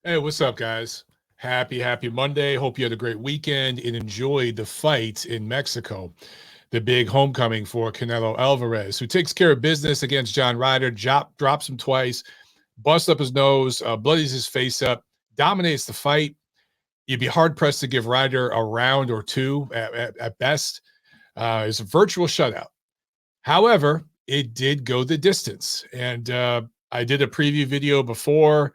Hey, what's up, guys? Happy Monday. Hope you had a great weekend and enjoyed the fight in Mexico. The big homecoming for Canelo Álvarez, who takes care of business against John Ryder, drops him twice, busts up his nose, bloodies his face up, dominates the fight. You'd be hard-pressed to give Ryder a round or two at best. It's a virtual shutout. However, it did go the distance. And I did a preview video before,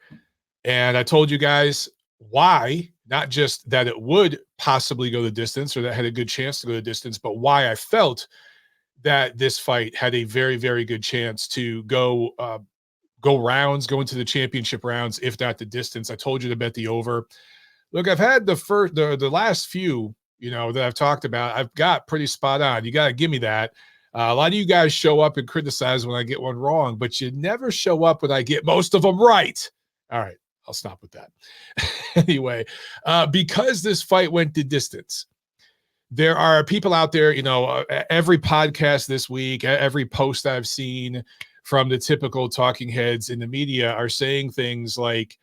and I told you guys why, not just that it would possibly go the distance or that had a good chance to go the distance, but why I felt that this fight had a very, very good chance to go rounds, go into the championship rounds, if not the distance. I told you to bet the over. Look, I've had the last few, that I've talked about, I've got pretty spot on. You got to give me that. A lot of you guys show up and criticize when I get one wrong, but you never show up when I get most of them right. All right. I'll stop with that. Anyway, because this fight went the distance, there are people out there, every podcast this week, every post I've seen from the typical talking heads in the media are saying things like,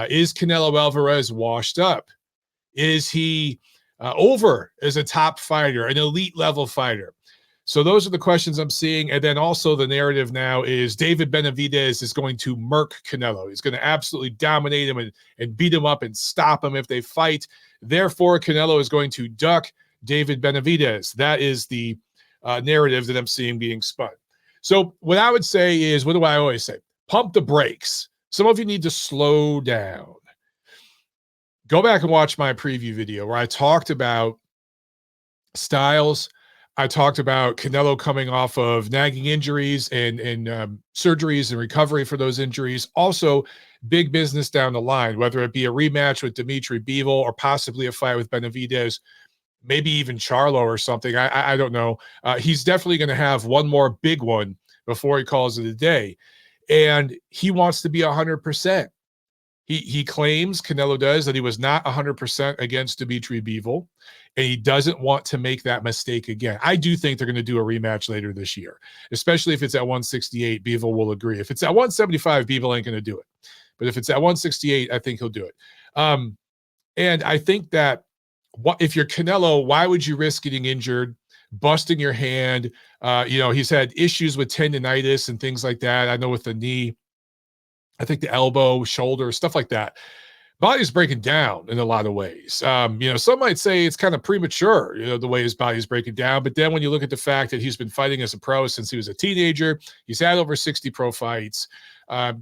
is Canelo Álvarez washed up? Is he over as a top fighter, an elite level fighter? So those are the questions I'm seeing. And then also the narrative now is David Benavidez is going to murk Canelo. He's going to absolutely dominate him and beat him up and stop him if they fight. Therefore, Canelo is going to duck David Benavidez. That is the narrative that I'm seeing being spun. So what I would say is, what do I always say? Pump the brakes. Some of you need to slow down. Go back and watch my preview video where I talked about styles. I talked about Canelo coming off of nagging injuries and surgeries and recovery for those injuries. Also, big business down the line, whether it be a rematch with Dimitri Bivol or possibly a fight with Benavidez, maybe even Charlo or something. I don't know. He's definitely going to have one more big one before he calls it a day. And he wants to be 100%. He claims, Canelo does, that he was not 100% against Dimitri Bivol, and he doesn't want to make that mistake again. I do think they're going to do a rematch later this year, especially if it's at 168. Bivol will agree. If it's at 175, Bivol ain't going to do it. But if it's at 168, I think he'll do it. And I think that if you're Canelo, why would you risk getting injured, busting your hand? He's had issues with tendonitis and things like that. I know with the knee, I think the elbow, shoulder, stuff like that. Body's breaking down in a lot of ways. Some might say it's kind of premature, the way his body's breaking down. But then when you look at the fact that he's been fighting as a pro since he was a teenager, he's had over 60 pro fights.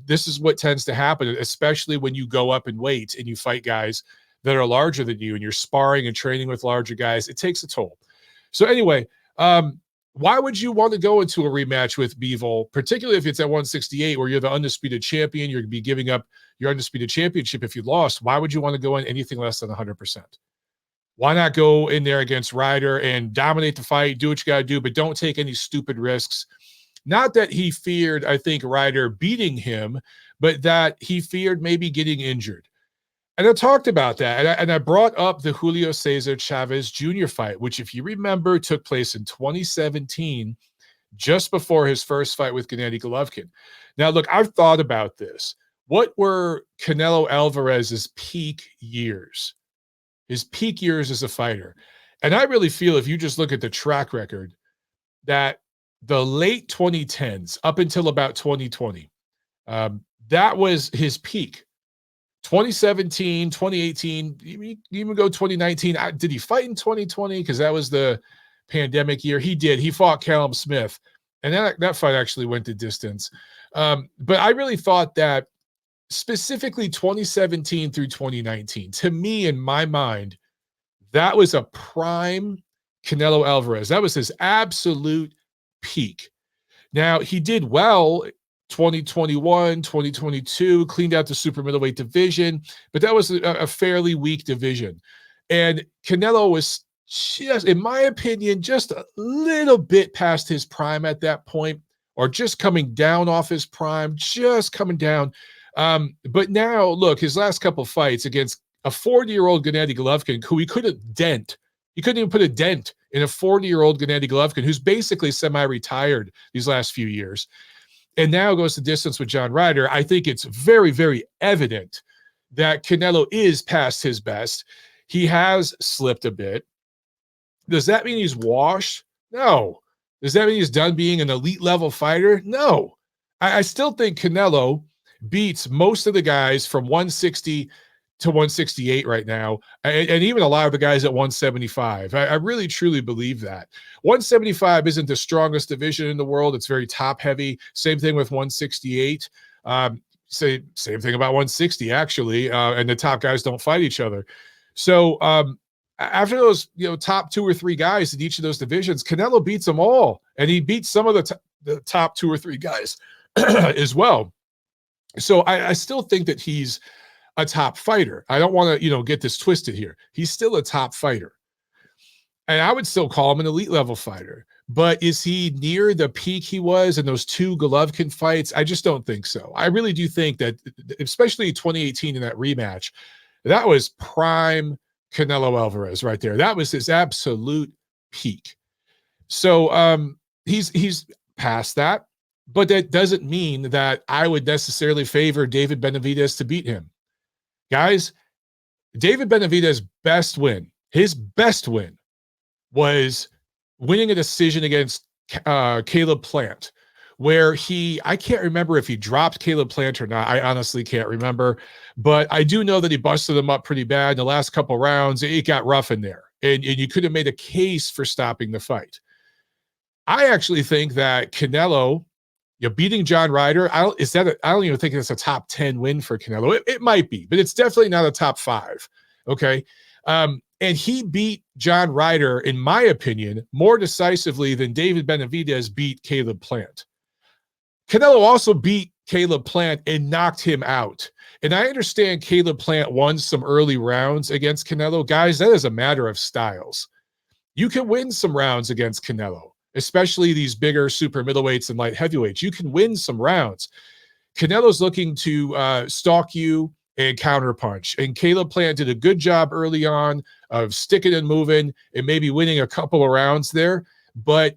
This is what tends to happen, especially when you go up in weight and you fight guys that are larger than you and you're sparring and training with larger guys. It takes a toll. So anyway, why would you want to go into a rematch with Bivol, particularly if it's at 168 where you're the undisputed champion? You're going to be giving up your undisputed championship if you lost. Why would you want to go in anything less than 100%? Why not go in there against Ryder and dominate the fight, do what you got to do, but don't take any stupid risks? Not that he feared, I think, Ryder beating him, but that he feared maybe getting injured. And I talked about that, and I brought up the Julio Cesar Chavez Jr. fight, which, if you remember, took place in 2017, just before his first fight with Gennady Golovkin. Now, look, I've thought about this. What were Canelo Alvarez's peak years? His peak years as a fighter. And I really feel, if you just look at the track record, that the late 2010s up until about 2020, that was his peak. 2017, 2018, even go 2019. Did he fight in 2020? Because that was the pandemic year. He did. He fought Callum Smith. And that fight actually went the distance. But I really thought that specifically 2017 through 2019, to me, in my mind, that was a prime Canelo Álvarez. That was his absolute peak. Now, he did well 2021, 2022, cleaned out the super middleweight division, but that was a fairly weak division. And Canelo was just, in my opinion, just a little bit past his prime at that point, or just coming down off his prime, just coming down. But now, look, his last couple fights against a 40-year-old Gennady Golovkin, who he couldn't dent. He couldn't even put a dent in a 40-year-old Gennady Golovkin, who's basically semi-retired these last few years, and now goes the distance with John Ryder. I think it's very, very evident that Canelo is past his best. He has slipped a bit. Does that mean he's washed? No. Does that mean he's done being an elite level fighter? No. I still think Canelo beats most of the guys from 160 to 168 right now, and even a lot of the guys at 175. I really, truly believe that. 175 isn't the strongest division in the world. It's very top heavy. Same thing with 168. Same thing about 160, actually, and the top guys don't fight each other. So after those, top 2 or 3 guys in each of those divisions, Canelo beats them all, and he beats some of the top 2 or 3 guys as well. So I still think that he's a top fighter. I don't want to, get this twisted here. He's still a top fighter, and I would still call him an elite level fighter. But is he near the peak he was in those 2 Golovkin fights? I just don't think so. I really do think that, especially 2018 in that rematch, that was prime Canelo Alvarez right there. That was his absolute peak. So he's past that, but that doesn't mean that I would necessarily favor David Benavidez to beat him. Guys, David Benavidez's his best win was winning a decision against Caleb Plant, where I can't remember if he dropped Caleb Plant or not. I honestly can't remember, but I do know that he busted him up pretty bad in the last couple rounds. It got rough in there, and you could have made a case for stopping the fight. I actually think that Canelo, beating John Ryder, I don't even think it's a top 10 win for Canelo. It might be, but it's definitely not a top 5. Okay. And he beat John Ryder, in my opinion, more decisively than David Benavidez beat Caleb Plant. Canelo also beat Caleb Plant and knocked him out. And I understand Caleb Plant won some early rounds against Canelo. Guys, that is a matter of styles. You can win some rounds against Canelo, especially these bigger super middleweights and light heavyweights. You can win some rounds. Canelo's looking to stalk you and counterpunch. And Caleb Plant did a good job early on of sticking and moving and maybe winning a couple of rounds there. But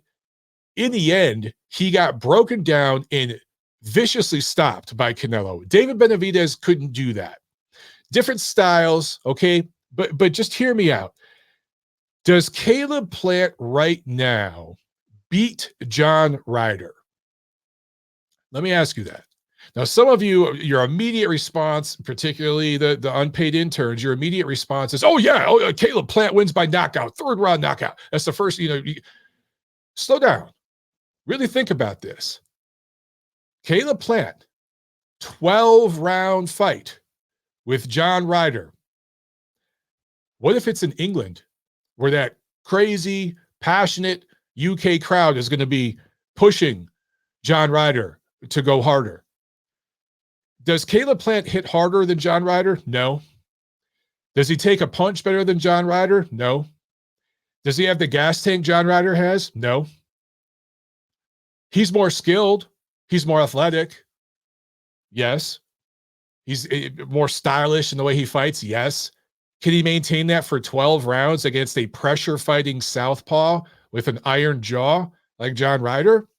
in the end, he got broken down and viciously stopped by Canelo. David Benavidez couldn't do that. Different styles, okay? But just hear me out. Does Caleb Plant right now beat John Ryder? Let me ask you that. Now, some of you, your immediate response, particularly the unpaid interns, your immediate response is, oh, yeah, Caleb Plant wins by knockout, 3rd round knockout. That's the first, slow down. Really think about this. Caleb Plant, 12-round fight with John Ryder. What if it's in England, where that crazy, passionate UK crowd is going to be pushing John Ryder to go harder? Does Caleb Plant hit harder than John Ryder? No. Does he take a punch better than John Ryder? No. Does he have the gas tank John Ryder has? No. He's more skilled. He's more athletic. Yes. He's more stylish in the way he fights. Yes. Can he maintain that for 12 rounds against a pressure-fighting southpaw with an iron jaw like John Ryder,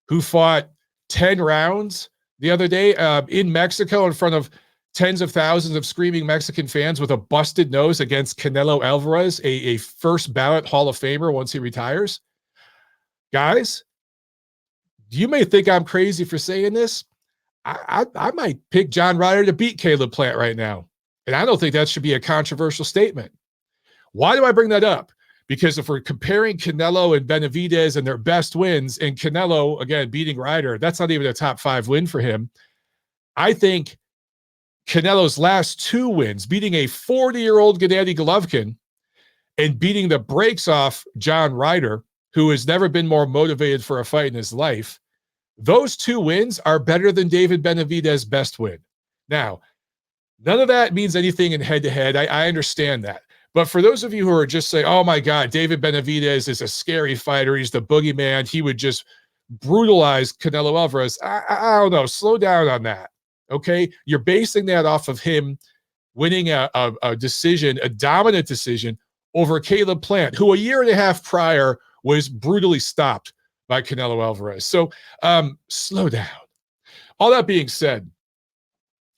who fought 10 rounds the other day in Mexico in front of tens of thousands of screaming Mexican fans with a busted nose against Canelo Álvarez, a first ballot Hall of Famer once he retires? Guys, you may think I'm crazy for saying this. I might pick John Ryder to beat Caleb Plant right now. And I don't think that should be a controversial statement. Why do I bring that up? Because if we're comparing Canelo and Benavidez and their best wins, and Canelo, again, beating Ryder, that's not even a top 5 win for him. I think Canelo's last 2 wins, beating a 40-year-old Gennady Golovkin and beating the brakes off John Ryder, who has never been more motivated for a fight in his life, those 2 wins are better than David Benavidez's best win. Now, none of that means anything in head-to-head. I understand that. But for those of you who are just saying, oh, my God, David Benavidez is a scary fighter. He's the boogeyman. He would just brutalize Canelo Álvarez. I don't know. Slow down on that, okay? You're basing that off of him winning a decision, a dominant decision over Caleb Plant, who a year and a half prior was brutally stopped by Canelo Álvarez. So slow down. All that being said,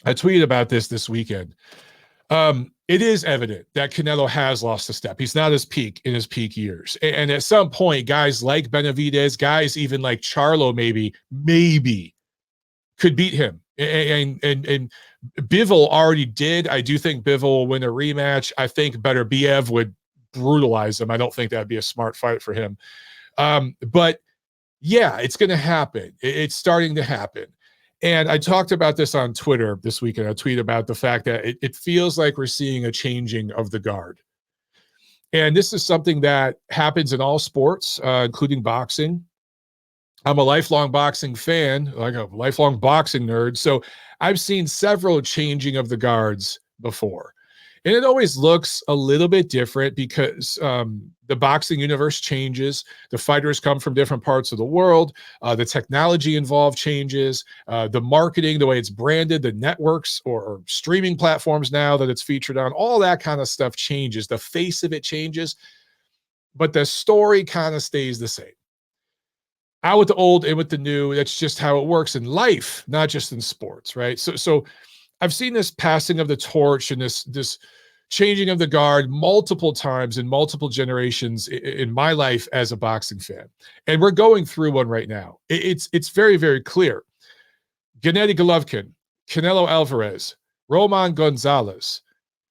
I tweeted about this weekend. It is evident that Canelo has lost a step. He's not his peak in his peak years. And at some point, guys like Benavidez, guys even like Charlo maybe could beat him. And Bivol already did. I do think Bivol will win a rematch. I think Beterbiev would brutalize him. I don't think that'd be a smart fight for him. But yeah, it's going to happen. It's starting to happen. And I talked about this on Twitter this weekend. I tweeted about the fact that it feels like we're seeing a changing of the guard. And this is something that happens in all sports, including boxing. I'm a lifelong boxing fan, like a lifelong boxing nerd. So I've seen several changing of the guards before. And it always looks a little bit different because the boxing universe changes. The fighters come from different parts of the world. The technology involved changes. The marketing, the way it's branded, the networks or streaming platforms now that it's featured on, all that kind of stuff changes. The face of it changes, but the story kind of stays the same. Out with the old, in with the new. That's just how it works in life, not just in sports, right? So I've seen this passing of the torch and this changing of the guard multiple times in multiple generations in my life as a boxing fan. And we're going through one right now. It's very, very clear. Gennady Golovkin, Canelo Álvarez, Roman Gonzalez,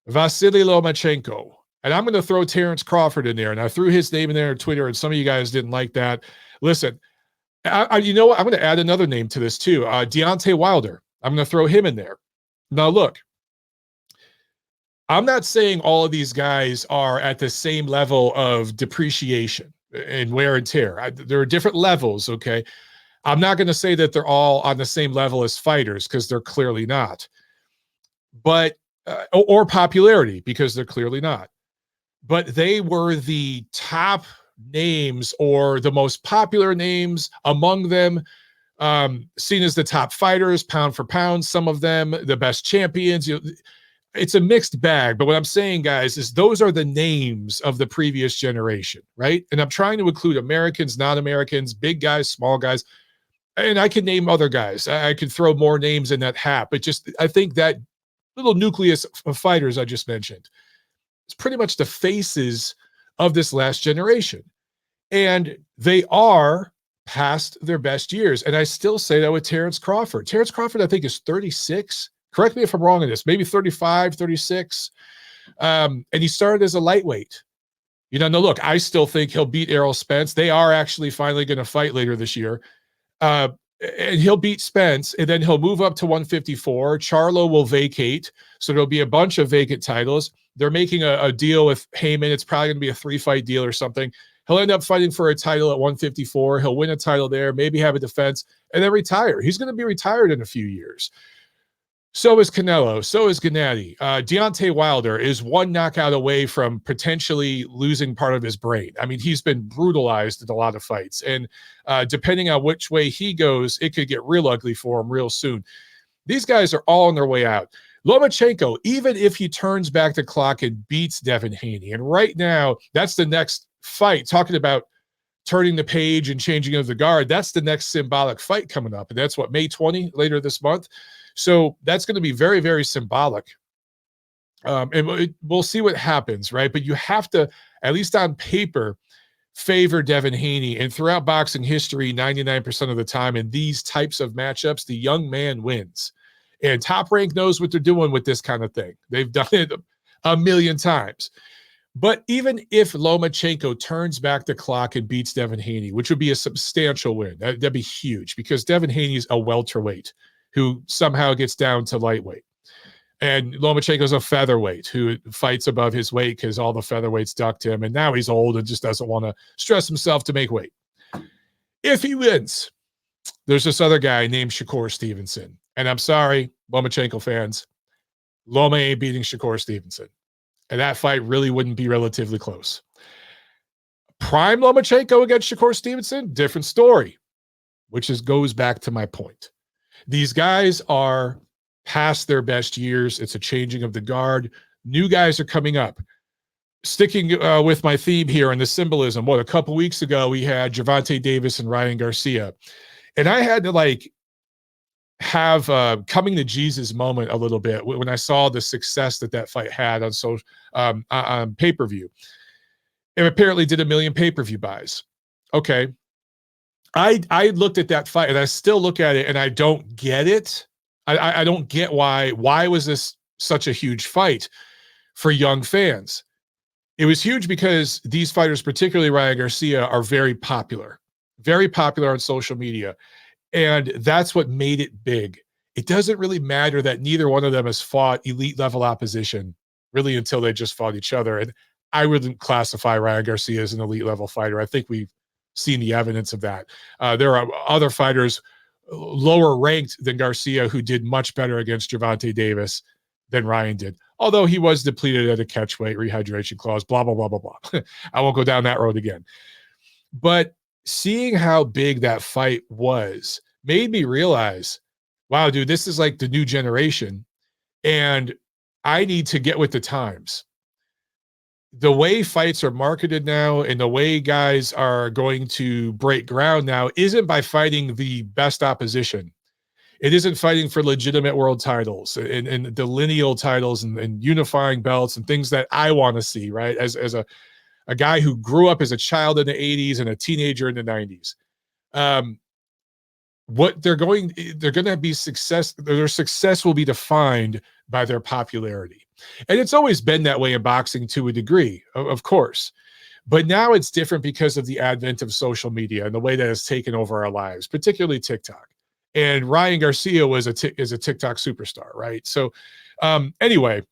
Vasily Lomachenko. And I'm going to throw Terrence Crawford in there. And I threw his name in there on Twitter, and some of you guys didn't like that. Listen, you know what? I'm going to add another name to this too. Deontay Wilder. I'm going to throw him in there. Now, look, I'm not saying all of these guys are at the same level of depreciation and wear and tear. There are different levels, okay? I'm not going to say that they're all on the same level as fighters because they're clearly not. But, or popularity because they're clearly not. But they were the top names or the most popular names among them, seen as the top fighters, pound for pound, some of them, the best champions. It's a mixed bag, but what I'm saying, guys, is those are the names of the previous generation, right? And I'm trying to include Americans, non-Americans, big guys, small guys, and I can name other guys. I could throw more names in that hat, but just I think that little nucleus of fighters I just mentioned is pretty much the faces of this last generation. And they are past their best years. And I still say that with Terrence Crawford. Terrence Crawford, I think, is 36. Correct me if I'm wrong in this. Maybe 35, 36. And he started as a lightweight. You know, no, look, I still think he'll beat Errol Spence. They are actually finally going to fight later this year. And he'll beat Spence, and then he'll move up to 154. Charlo will vacate. So there'll be a bunch of vacant titles. They're making a deal with Heyman. It's probably going to be a 3-fight deal or something. He'll end up fighting for a title at 154. He'll win a title there, maybe have a defense, and then retire. He's going to be retired in a few years. So is Canelo. So is Gennady. Deontay Wilder is one knockout away from potentially losing part of his brain. I mean, he's been brutalized in a lot of fights. And depending on which way he goes, it could get real ugly for him real soon. These guys are all on their way out. Lomachenko, even if he turns back the clock and beats Devin Haney, and right now, that's the next fight, talking about turning the page and changing of the guard, that's the next symbolic fight coming up. And that's what, May 20, later this month. So that's going to be very, very symbolic. And we'll see what happens, right? But you have to, at least on paper, favor Devin Haney. And throughout boxing history, 99% of the time in these types of matchups, the young man wins. And Top Rank knows what they're doing with this kind of thing. They've done it a million times. But even if Lomachenko turns back the clock and beats Devin Haney, which would be a substantial win, that'd be huge because Devin Haney's a welterweight who somehow gets down to lightweight. And Lomachenko's a featherweight who fights above his weight because all the featherweights ducked him. And now he's old and just doesn't want to stress himself to make weight. If he wins, there's this other guy named Shakur Stevenson. And I'm sorry, Lomachenko fans, Loma ain't beating Shakur Stevenson. And that fight really wouldn't be relatively close. Prime Lomachenko against Shakur Stevenson, different story, which goes back to my point. These guys are past their best years. It's a changing of the guard. New guys are coming up. Sticking with my theme here and the symbolism, a couple weeks ago we had Gervonta Davis and Ryan Garcia. And I had to have a coming to Jesus moment a little bit when I saw the success that fight had on pay-per-view. It apparently did 1 million pay-per-view buys. Okay. I looked at that fight and I still look at it and I don't get it. I don't get why was this such a huge fight for young fans? It was huge because these fighters, particularly Ryan Garcia, are very popular on social media. And that's what made it big. It doesn't really matter that neither one of them has fought elite level opposition really until they just fought each other. And I wouldn't classify Ryan Garcia as an elite level fighter. I think we've seen the evidence of that. There are other fighters lower ranked than Garcia who did much better against Gervonta Davis than Ryan did. Although he was depleted at a catch weight, rehydration clause, blah, blah, blah, blah, blah. I won't go down that road again. But seeing how big that fight was made me realize, wow, dude, this is like the new generation. And I need to get with the times. The way fights are marketed now and the way guys are going to break ground now isn't by fighting the best opposition. It isn't fighting for legitimate world titles and the lineal titles and unifying belts and things that I want to see, right? As a guy who grew up as a child in the 80s and a teenager in the 90s. What they're going to be success. Their success will be defined by their popularity. And it's always been that way in boxing to a degree, of course. But now it's different because of the advent of social media and the way that it's taken over our lives, particularly TikTok. And Ryan Garcia is a TikTok superstar, right? So anyway,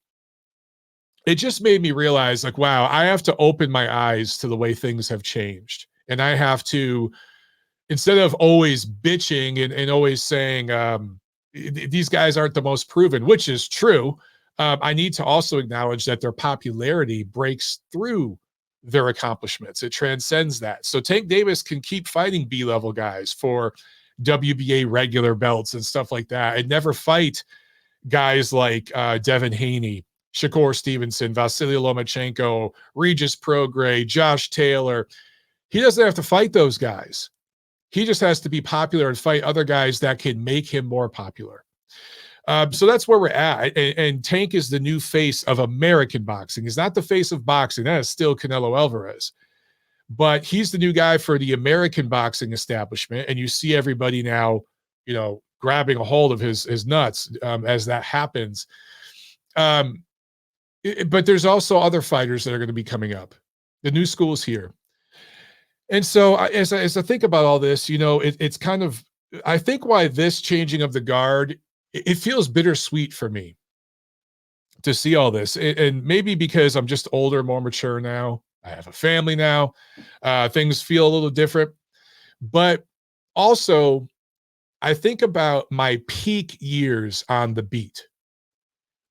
it just made me realize, like, wow, I have to open my eyes to the way things have changed. And I have to, instead of always bitching and always saying these guys aren't the most proven, which is true, I need to also acknowledge that their popularity breaks through their accomplishments. It transcends that. So Tank Davis can keep fighting B-level guys for WBA regular belts and stuff like that, and never fight guys like Devin Haney, Shakur Stevenson, Vasily Lomachenko, Regis Prograis, Josh Taylor. He doesn't have to fight those guys. He just has to be popular and fight other guys that can make him more popular. So that's where we're at. And Tank is the new face of American boxing. He's not the face of boxing. That is still Canelo Álvarez. But he's the new guy for the American boxing establishment. And you see everybody now, grabbing a hold of his nuts as that happens. But there's also other fighters that are going to be coming up. The new school's here. And so as I think about all this, it's kind of, I think why this changing of the guard, it feels bittersweet for me to see all this. And maybe because I'm just older, more mature now. I have a family now. Things feel a little different. But also, I think about my peak years on the beat,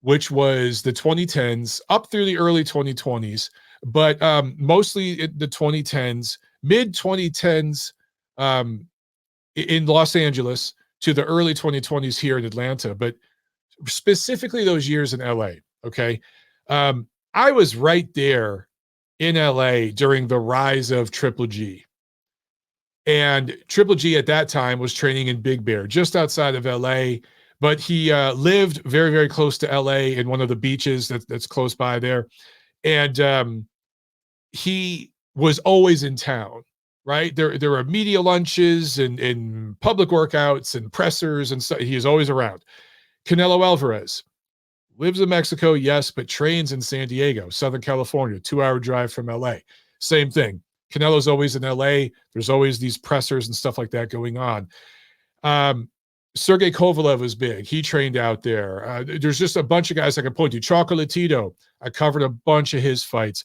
which was the 2010s up through the early 2020s, but mostly the 2010s, mid 2010s in Los Angeles to the early 2020s here in Atlanta, but specifically those years in LA. Okay. I was right there in LA during the rise of Triple G. And Triple G at that time was training in Big Bear, just outside of LA, but he lived very, very close to LA in one of the beaches that's close by there. And he was always in town, right? There were media lunches and public workouts and pressers, and so he is always around. Canelo Álvarez lives in Mexico, yes, but trains in San Diego, Southern California, 2-hour drive from LA. Same thing. Canelo's always in LA. There's always these pressers and stuff like that going on. Sergey Kovalev was big. He trained out there. There's just a bunch of guys I can point to. Chocolatito, I covered a bunch of his fights.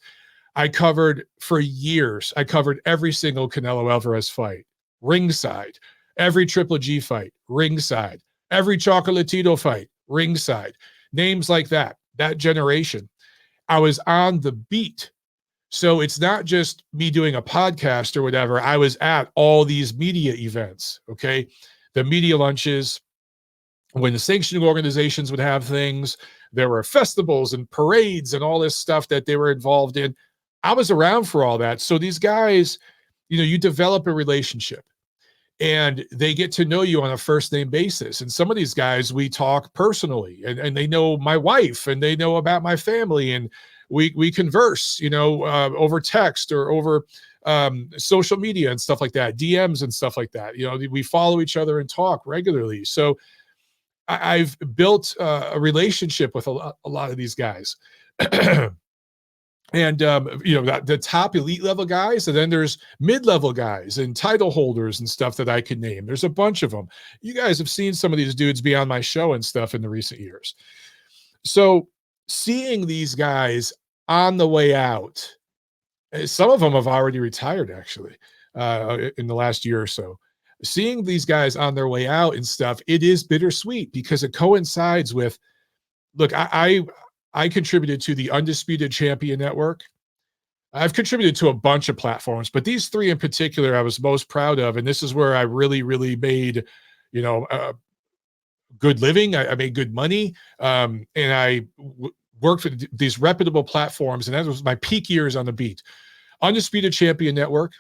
For years, I covered every single Canelo Álvarez fight, ringside. Every Triple G fight, ringside. Every Chocolatito fight, ringside. Names like that generation. I was on the beat. So it's not just me doing a podcast or whatever. I was at all these media events, okay? The media lunches, when the sanctioning organizations would have things, there were festivals and parades and all this stuff that they were involved in. I was around for all that. So these guys, you develop a relationship. and they get to know you on a first name basis. And some of these guys, we talk personally, and they know my wife, and they know about my family, and we converse, over text or over social media and stuff like that, DMs and stuff like that. We follow each other and talk regularly. So I've built a relationship with a lot of these guys. And the top elite level guys, and then there's mid-level guys and title holders and stuff that I could name. There's a bunch of them. You guys have seen some of these dudes be on my show and stuff in the recent years. So seeing these guys on the way out, some of them have already retired actually in the last year or so. Seeing these guys on their way out and stuff, it is bittersweet because it coincides with, look, I contributed to the Undisputed Champion Network. I've contributed to a bunch of platforms, but these three in particular I was most proud of, and this is where I really, really made, good living. I made good money, and I worked for these reputable platforms, and that was my peak years on the beat. Undisputed Champion Network,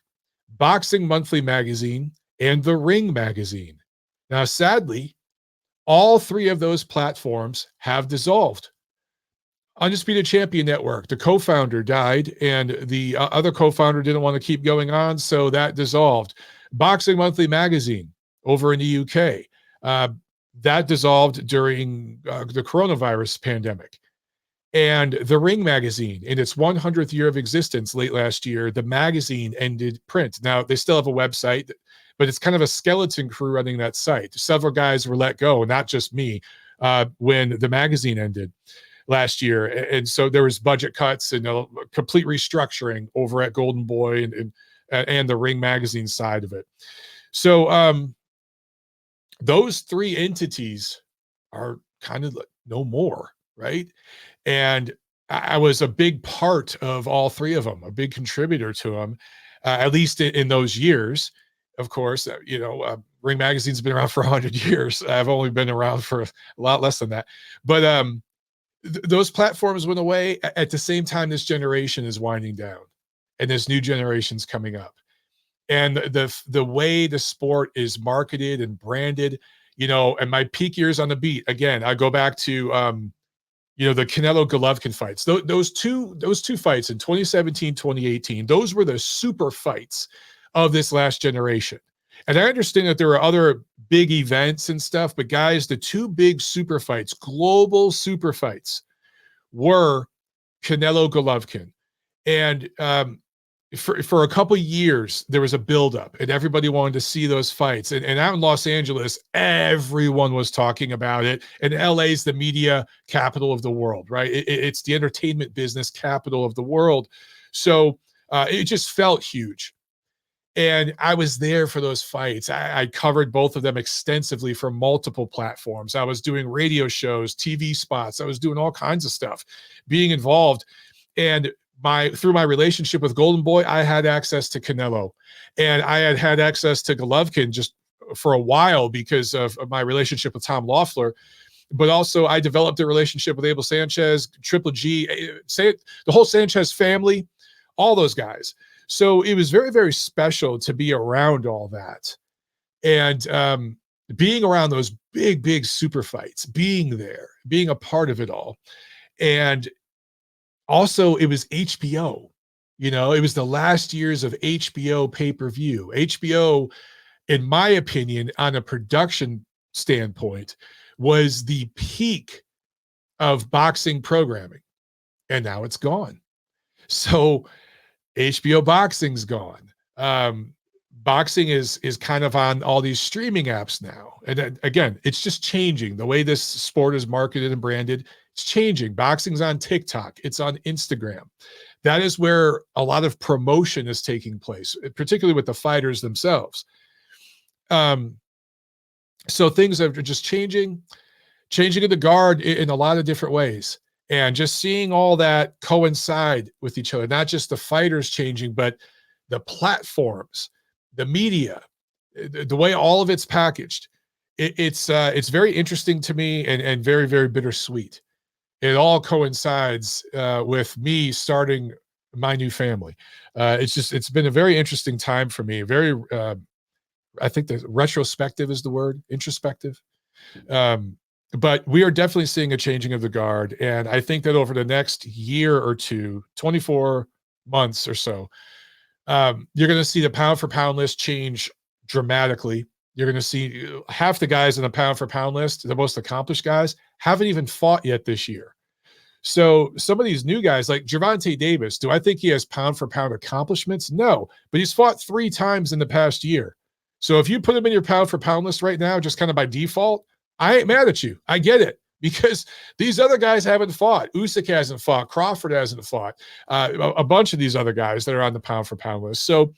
Boxing Monthly Magazine, and The Ring Magazine. Now, sadly, all three of those platforms have dissolved. Undisputed Champion Network, the co-founder died, and the other co-founder didn't want to keep going on, so that dissolved. Boxing Monthly Magazine over in the UK, that dissolved during the coronavirus pandemic. And The Ring Magazine, in its 100th year of existence late last year, the magazine ended print. Now, they still have a website, but it's kind of a skeleton crew running that site. Several guys were let go, not just me, when the magazine ended last year. And so there was budget cuts and a complete restructuring over at Golden Boy and the Ring Magazine side of it. So those three entities are kind of no more, right? And I was a big part of all three of them, a big contributor to them, at least in those years. Of course, Ring Magazine's been around for 100 years. I've only been around for a lot less than that. But those platforms went away at the same time this generation is winding down and this new generation's coming up. And the way the sport is marketed and branded, and my peak years on the beat, again, I go back to the Canelo Golovkin fights. Those two fights in 2017, 2018, those were the super fights of this last generation. And I understand that there are other big events and stuff, but guys, the two big super fights, global super fights, were Canelo Golovkin. And for a couple of years, there was a buildup, and everybody wanted to see those fights. And out in Los Angeles, everyone was talking about it. And LA's the media capital of the world, right? It's the entertainment business capital of the world. So it just felt huge. And I was there for those fights. I covered both of them extensively for multiple platforms. I was doing radio shows, TV spots. I was doing all kinds of stuff, being involved. And through my relationship with Golden Boy, I had access to Canelo. And I had access to Golovkin just for a while because of my relationship with Tom Loeffler. But also I developed a relationship with Abel Sanchez, Triple G, the whole Sanchez family, all those guys. So it was very, very special to be around all that. And being around those big, big super fights, being there, being a part of it all. And also it was HBO, it was the last years of HBO pay-per-view. HBO, in my opinion, on a production standpoint, was the peak of boxing programming. And now it's gone. So HBO boxing's gone. Boxing is kind of on all these streaming apps now. And again, it's just changing. The way this sport is marketed and branded, it's changing. Boxing's on TikTok. It's on Instagram. That is where a lot of promotion is taking place, particularly with the fighters themselves. So things are just changing in the guard in a lot of different ways. And just seeing all that coincide with each other, not just the fighters changing, but the platforms, the media, the way all of it's packaged. It's very interesting to me and very, very bittersweet. It all coincides with me starting my new family. It's been a very interesting time for me, very I think the retrospective is the word, introspective. But we are definitely seeing a changing of the guard. And I think that over the next year or two, 24 months or so, you're going to see the pound for pound list change dramatically. You're going to see half the guys in the pound for pound list, the most accomplished guys, haven't even fought yet this year. So some of these new guys like Gervonta Davis, do I think he has pound for pound accomplishments? No, but he's fought 3 times in the past year. So if you put him in your pound for pound list right now, just kind of by default, I ain't mad at you. I get it, because these other guys haven't fought. Usyk hasn't fought. Crawford hasn't fought. A bunch of these other guys that are on the pound for pound list. So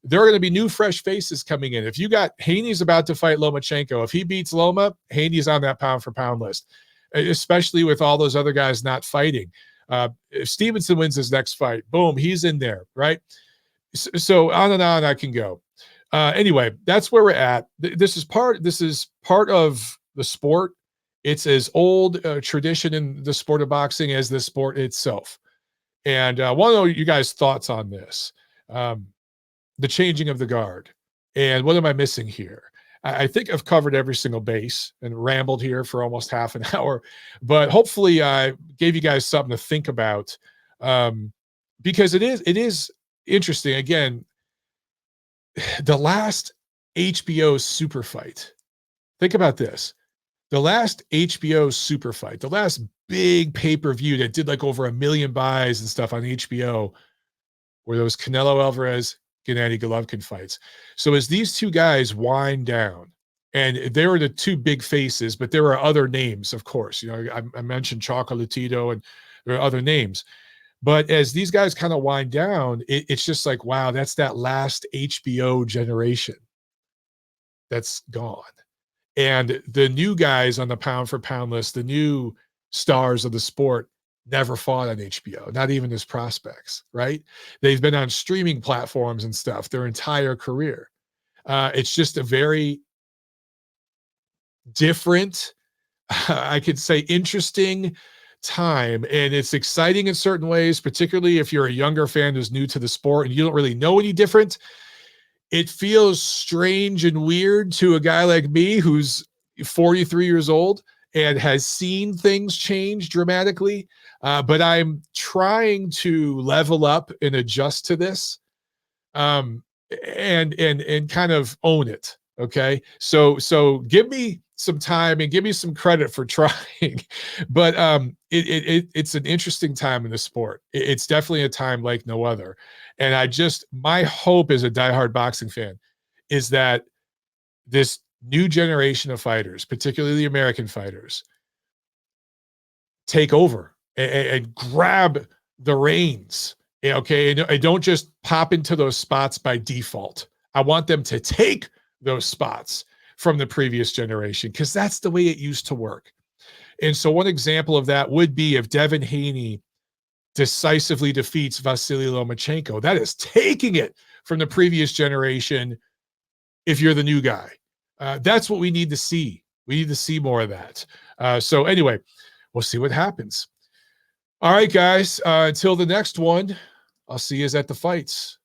there are going to be new, fresh faces coming in. If you got Haney's about to fight Lomachenko, if he beats Loma, Haney's on that pound for pound list, especially with all those other guys not fighting. If Stevenson wins his next fight, boom, he's in there, right? So on and on I can go. Anyway, that's where we're at. This is part of the sport. It's as old a tradition in the sport of boxing as the sport itself. And I want to know you guys' thoughts on this. The changing of the guard. And what am I missing here? I think I've covered every single base and rambled here for almost half an hour, but hopefully I gave you guys something to think about, because it is interesting. Again, the last HBO super fight, think about this. The last HBO super fight, the last big pay-per-view that did like over 1 million buys and stuff on HBO, were those Canelo Álvarez, Gennady Golovkin fights. So as these two guys wind down, and they were the two big faces, but there are other names, of course. You know, I mentioned Chocolatito, and there are other names. But as these guys kind of wind down, it's just like, wow, that's that last HBO generation that's gone. And the new guys on the pound for pound list, the new stars of the sport, never fought on HBO, not even as prospects, right? They've been on streaming platforms and stuff their entire career. It's just a very different, I could say interesting time. And it's exciting in certain ways, particularly if you're a younger fan who's new to the sport and you don't really know any different. It feels strange and weird to a guy like me who's 43 years old and has seen things change dramatically. But I'm trying to level up and adjust to this, and kind of own it. Okay. So give me some time and give me some credit for trying, but it's an interesting time in the sport. It's definitely a time like no other. And my hope as a diehard boxing fan is that this new generation of fighters, particularly the American fighters, take over and grab the reins. Okay. And don't just pop into those spots by default. I want them to take those spots from the previous generation, because that's the way it used to work. And so one example of that would be if Devin Haney decisively defeats Vasily Lomachenko. That is taking it from the previous generation if you're the new guy. That's what we need to see. We need to see more of that. So anyway, we'll see what happens. All right, guys. Until the next one, I'll see you at the fights.